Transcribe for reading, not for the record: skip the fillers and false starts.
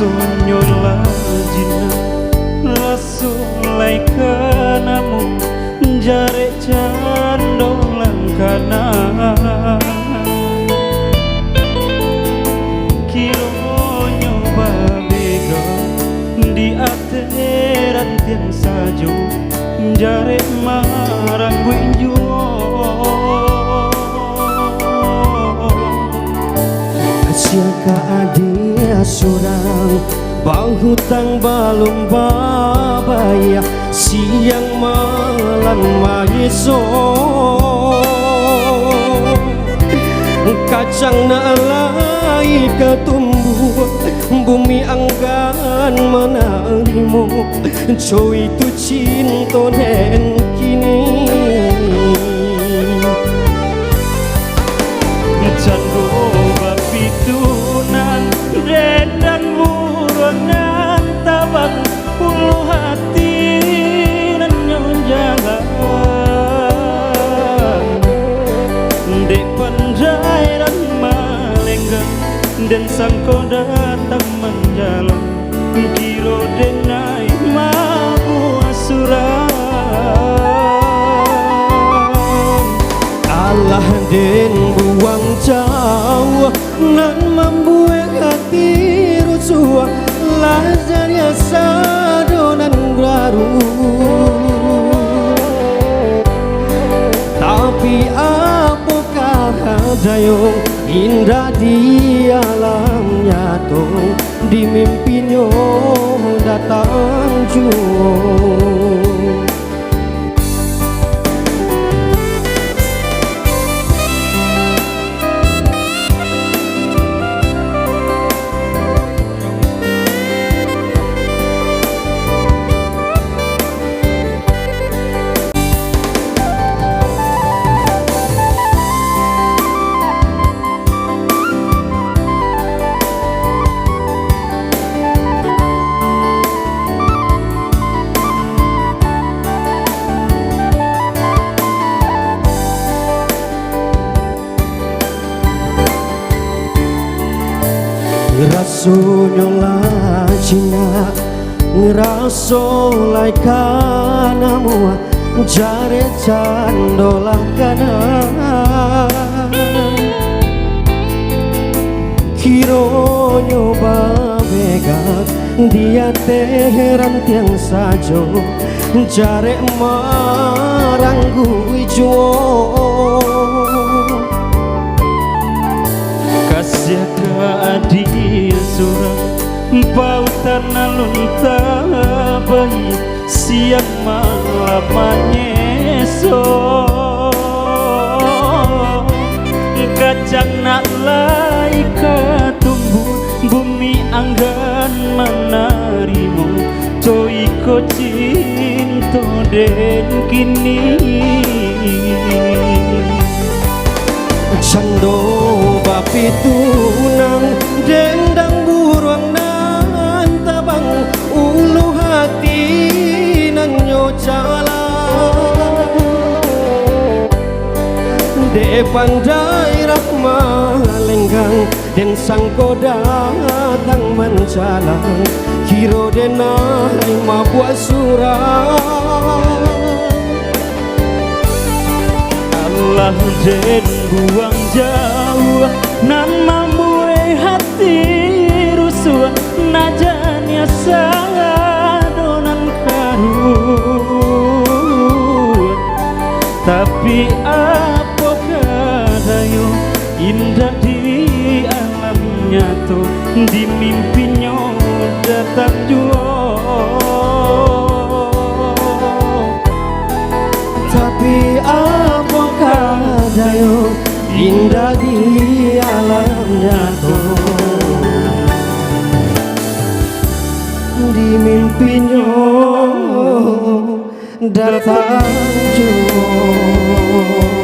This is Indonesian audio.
Rasulnya lajina Rasulai kanamu jare candolan kana Kironyo babega di ateran tiang sajo jare marang guinjo Siaka adia surang bang hutang balum babaya siang malam maiso kacang nalai ketumbuh bumi anggan menarimu coy itu cinta dan kini candu bapitunan dan buronan tabang puluh hati dan nyonjangan dek pandai dan malenggang dan sangko datang menjalan kiro denai mabu asuran Allah den buang jauh nan membuat hati rusuh lazarnya sadonan baru tapi apakah ada yang indah di alam nyata di mimpinya datang jauh Rasulnya lajina Rasulai kanamu jare candolah kana Kironyo babegak dia teheran tiang sajo jare maranggu ijo kasih keadil surang pautan alun tabai siang malam menyeso kacang nak lai ketumbuh bumi anggan menarimu toiko cinta den kini cando bapitunang dendang buruang nan tabang ulu hati nan nyocala de pandai rahmah lenggang den sangko datang menjalang kiro denai mabuat surah Allah den buang jauh nan membuat hati rusuh najanya sadonan karun tapi apakah dayo indah di alam nyata di mimpinya datang jua tapi apakah dayo indah di alam nyata di mimpinya datang jua